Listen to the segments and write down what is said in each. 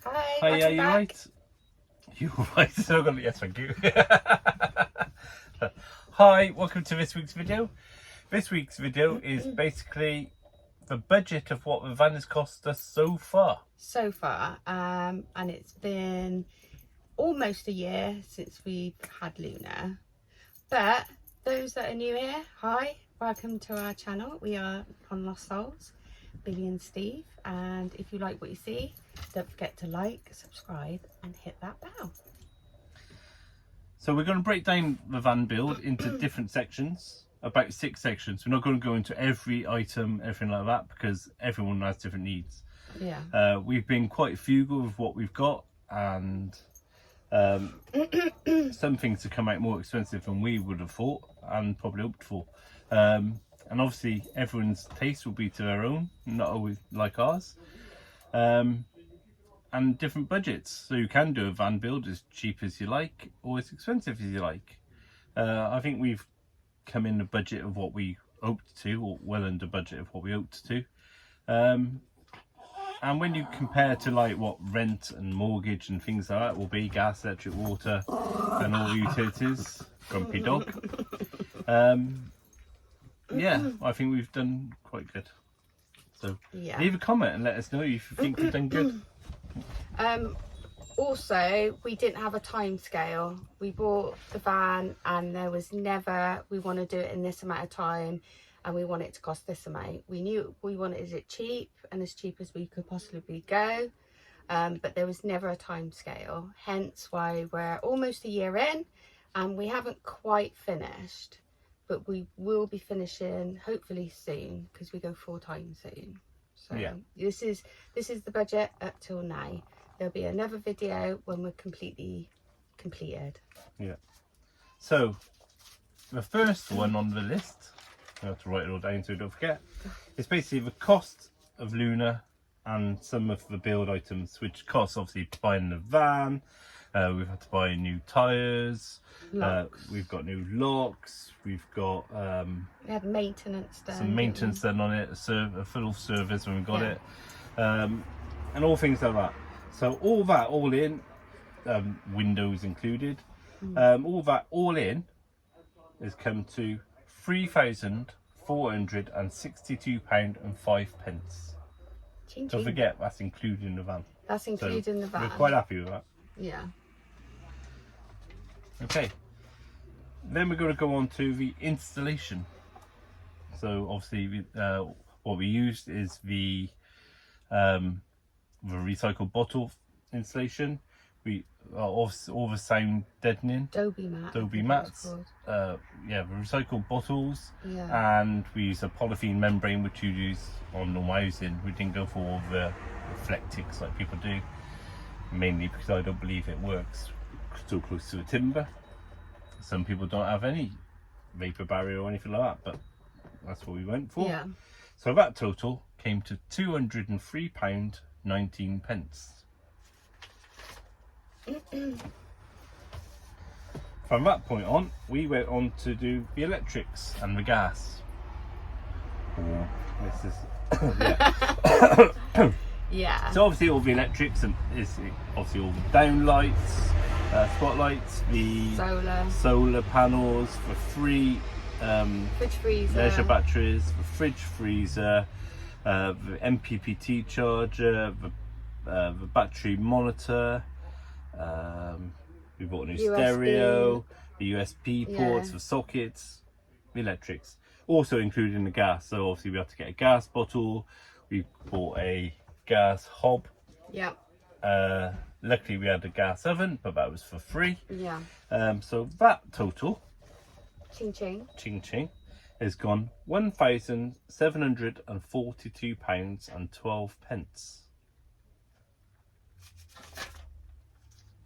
Hi, Hi, welcome you back. right? You right? So good. Yes, thank you. Hi, welcome to this week's video. This week's video is basically the budget of what the van has cost us so far. And it's been almost a year since we've had Luna. But those that are new here, hi, welcome to our channel. We are on Lost Souls, Billy and Steve. And if you like what you see, don't forget to like, subscribe, and hit that bell. So we're going to break down the van build into different sections, about 6 sections. We're not going to go into every item, everything like that, because everyone has different needs. Yeah. We've been quite frugal with what we've got, and some things have come out more expensive than we would have thought and probably hoped for. And obviously everyone's taste will be to their own, not always like ours. And different budgets, so you can do a van build as cheap as you like or as expensive as you like. I think we've come in the budget of what we hoped to, or well under budget of what we hoped to. And when you compare to like what rent and mortgage and things like that will be, gas, electric, water and all the utilities, grumpy dog, yeah, I think we've done quite good. So leave a comment and let us know if you think we've done good. Also, we didn't have a time scale. We bought the van and there was never, we want to do it in this amount of time and we want it to cost this amount. We knew we wanted it cheap and as cheap as we could possibly go, but there was never a time scale. Hence why we're almost a year in and we haven't quite finished, but we will be finishing hopefully soon because we go full time soon. So yeah, this is the budget up till now. There'll be another video when we're completely completed. Yeah. So the first one on the list, I have to write it all down so I don't forget. It's basically the cost of Luna and some of the build items, which costs obviously buying the van. We've had to buy new tyres. We've got new locks. We've got we had maintenance done. some maintenance done on it, a full service when we got it, and all things like that. So all that all in, windows included, all that all in has come to £3,462.05. Ching, Don't ching. forget that's including the van. That's including the van. We're quite happy with that. Yeah. Okay. Then we're going to go on to the installation. So obviously, what we used is the recycled bottle installation. We all the sound deadening. Dobie mat. Dobie mats. Yeah, the recycled bottles. Yeah. And we use a polythene membrane, which you use on normal housing. We didn't go for all the reflectics like people do, mainly because I don't believe it works so close to the timber. Some people don't have any vapor barrier or anything like that, but that's what we went for. Yeah. So that total came to £203.19. From that point on, we went on to do the electrics and the gas. This is yeah. Yeah. So obviously all the electrics and is obviously all the downlights, spotlights, the solar panels, the three fridge freezer, leisure batteries, the fridge freezer, the MPPT charger, the battery monitor. We bought a new USB. stereo, the USB ports, Yeah. the sockets, the electrics. Also including the gas. So obviously we have to get a gas bottle. We bought a gas hob. Yeah. Luckily we had a gas oven, but that was for free. Yeah. So that total, Ching ching. ching ching, has gone £1,742.12.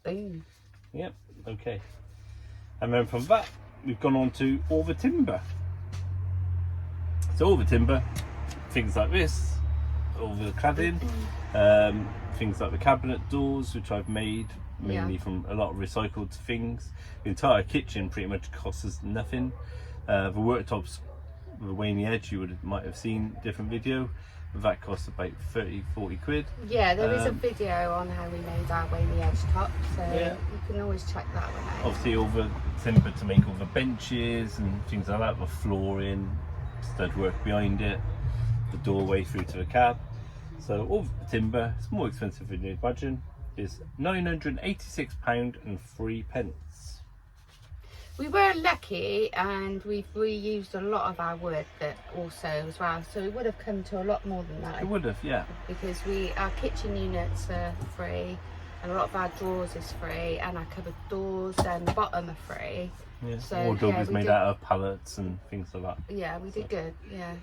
Boom. Yep, okay. And then from that, we've gone on to all the timber. So all the timber, things like this, all the cladding, things like the cabinet doors, which I've made mainly from a lot of recycled things. The entire kitchen pretty much costs us nothing. The worktops the way in the edge, you might have seen different video. that costs about 30-40 quid. Yeah, there is a video on how we made our Whaley edge top, so Yeah. you can always check that one out. Obviously all the timber to make all the benches and things like that, the flooring, stud work behind it, the doorway through to the cab. So all the timber, it's more expensive than you'd imagine, is £986.03. We were lucky and we've reused a lot of our wood that also as well, so it would have come to a lot more than that. It would have, yeah. Because our kitchen units are free and a lot of our drawers is free and our cupboard doors and the bottom are free. Yeah. So, Wardrobe yeah, is we made did- out of pallets and things like that. Yeah, we did good, yeah.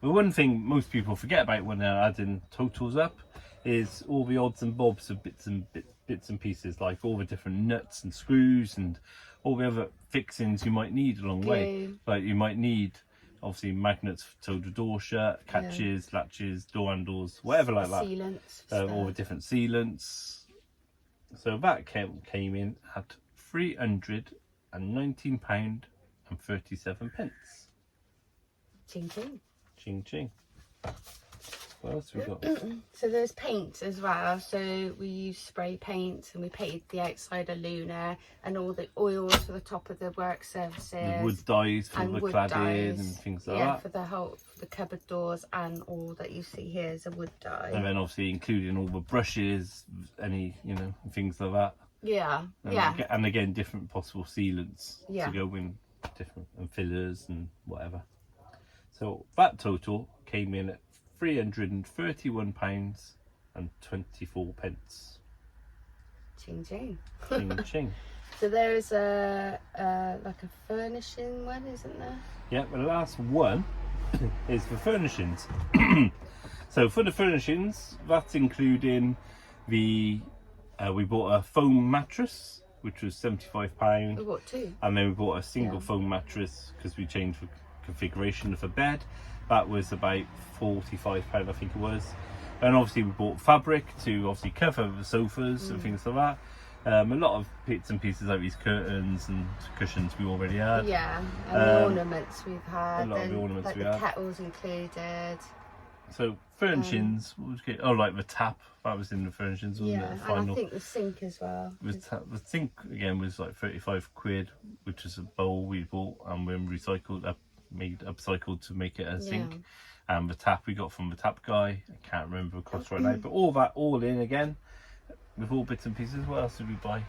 The one thing most people forget about when they're adding totals up is all the odds and bobs of bits and pieces, like all the different nuts and screws and all the other fixings you might need along the way. Glue. Like you might need obviously magnets to hold the door shut, catches, latches, door handles, whatever like that. Sealants. All the different sealants. So that came in at £319.37. Ching ching. Ching ching. What else we got? So there's paint as well. So we use spray paint and we painted the outside of Luna and all the oils for the top of the work surfaces. The wood dyes for and the wood cladding dyes. and things like Yeah, that. for the cupboard doors and all that you see here is a wood dye. And then obviously including all the brushes, any things like that. Yeah, And yeah. And again, different possible sealants Yeah. to go in, different and fillers and whatever. So that total came in at £331.24. Ching ching. Ching ching. So there's a like a furnishing one, isn't there? Yeah, the last one is for furnishings. So for the furnishings, that's including the we bought a foam mattress, which was £75, We bought two. and then we bought a single foam mattress because we changed the configuration of the bed. That was about £45, I think it was. And obviously we bought fabric to obviously cover the sofas and things like that. A lot of bits and pieces like these curtains and cushions we already had. Yeah, and the ornaments we've had. a lot of the and, ornaments like we the had. kettles included. So furnishings, what was good? Oh, like the tap, that was in the furnishings, wasn't Yeah, it? The and I think the sink as well. the sink again was like 35 quid, which is a bowl we bought and we made upcycled to make it a sink. And the tap we got from the tap guy, I can't remember the cost right now, but all in again with all bits and pieces. What else did we buy?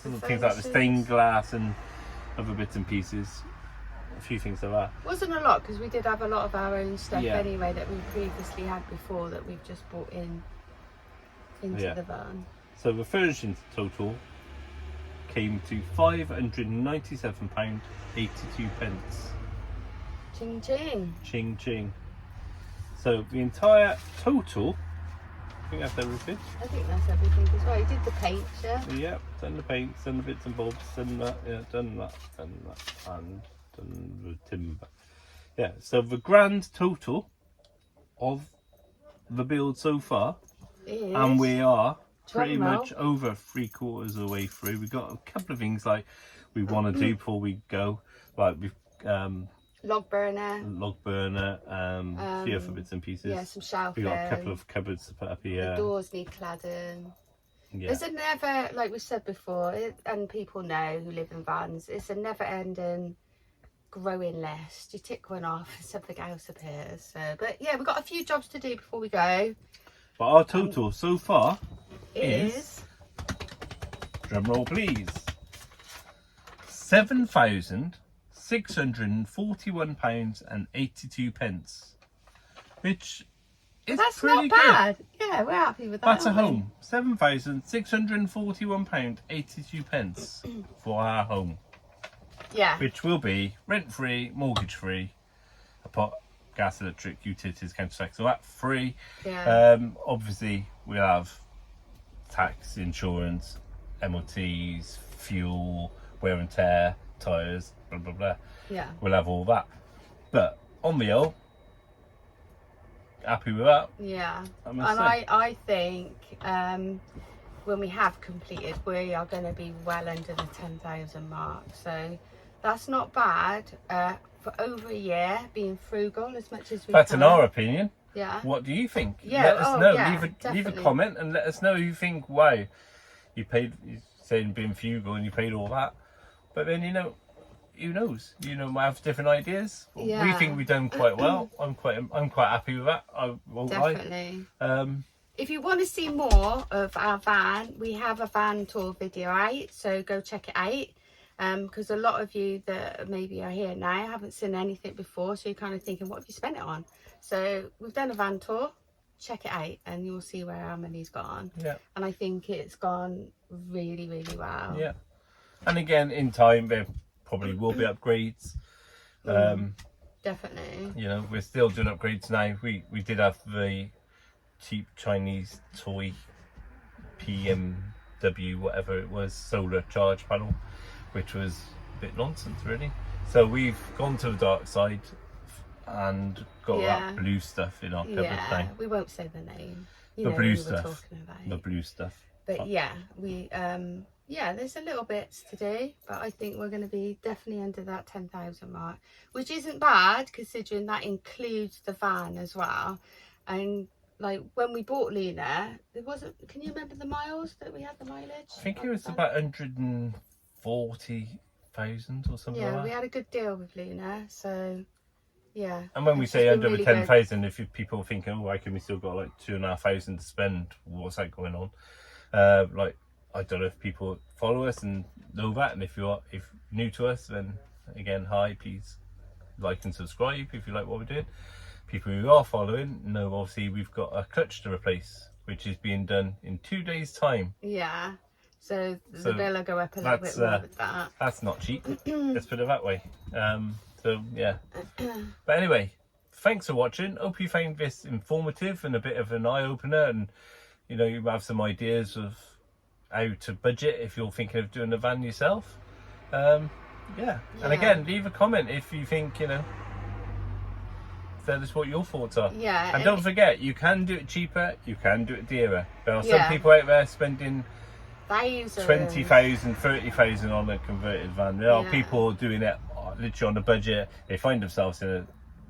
Some things like the stained glass and other bits and pieces, a few things like that. Wasn't a lot because we did have a lot of our own stuff Yeah. anyway that we previously had before that we've just brought into Yeah. the van. So the furnishings total came to £597.82. Ching ching. Ching ching. So the entire total, I think that's everything. I think that's everything as well. You did the paint, yeah? Yeah, done the paints, done the bits and bobs, done that, and done the timber. Yeah, so the grand total of the build so far, It and is. we are pretty Drum roll. much over 3/4 of the way through. We've got a couple of things like we want to do before we go, like we've Log burner. log burner, a few other bits and pieces. Yeah, some shelving. We got a couple of cupboards to put up The here. doors need cladding. Yeah. There's a never, like we said before, and people know who live in vans, it's a never-ending growing list. You tick one off and something else appears. So, but yeah, we've got a few jobs to do before we go. But our total so far It is drum roll please, £7,641.82, which is that's pretty not bad. Yeah, we're happy with good. that. That's a aren't we? home. £7,641.82 for our home, Yeah. which will be rent free, mortgage free, apart gas, electric, utilities, council tax, so that's free. Yeah. Obviously we'll have tax, insurance, MOTs, fuel, wear and tear, tyres, blah blah blah. Yeah. We'll have all that. But on the whole, happy with that. Yeah. I And must say. I think when we have completed, we are going to be well under the 10,000 mark. So that's not bad for over a year, being frugal as much as we That's can. in our opinion. Yeah. What do you think? Yeah, Let us know. yeah, leave a definitely. comment and let us know you think, wow, you saying being frugal and you paid all that. But then, you know, who knows? You know, might have different ideas. Yeah. We think we've done quite well. I'm quite happy with that. I won't Definitely. lie. If you want to see more of our van, we have a van tour video out, so go check it out. Because a lot of you that maybe are here now haven't seen anything before, so you're kind of thinking, what have you spent it on? So we've done a van tour. Check it out and you'll see where our money's gone. Yeah. And I think it's gone really, really well. Yeah. And again, in time, there probably will be upgrades. Definitely. You know, we're still doing upgrades now. We did have the cheap Chinese toy PMW, whatever it was, solar charge panel, which was a bit nonsense, really. So we've gone to the dark side and got that blue stuff in our cupboard now. We won't say the name. The blue stuff. The blue stuff. But yeah, we there's a little bits to do, but I think we're going to be definitely under that 10,000 mark, which isn't bad considering that includes the van as well. And like when we bought Luna, there wasn't. Can you remember the miles that we had? The mileage? I think it was about 140,000 or something. Yeah, like we that. had a good deal with Luna, so yeah. And when we say under really 10,000, if people are thinking, oh, why can we still got like 2,500 to spend? What's that going on? Like, I don't know if people follow us and know that, and if you're new to us, then again, hi, please like and subscribe if you like what we're doing. People who are following know obviously we've got a clutch to replace, which is being done in 2 days' time. Yeah, so the bill will go up a little bit more with that. That's not cheap. Let's put it that way. So yeah. But anyway, thanks for watching. Hope you found this informative and a bit of an eye opener, and you know, you have some ideas of how to budget if you're thinking of doing a van yourself. And again, leave a comment if you think, you know, tell us what your thoughts are. Yeah. And don't forget, you can do it cheaper, you can do it dearer. There are some people out there spending 20,000, 30,000 on a converted van. There are people doing it literally on a budget. They find themselves in a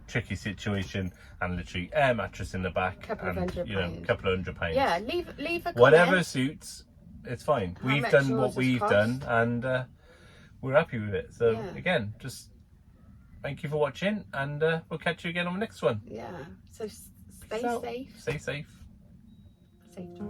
tricky situation and literally air mattress in the back, couple of £100. Yeah, leave a comment. Whatever suits, it's fine. How We've much done yours what has we've cost. done, and we're happy with it. So again, just thank you for watching, and we'll catch you again on the next one. Yeah, so stay safe. Stay safe. Safe.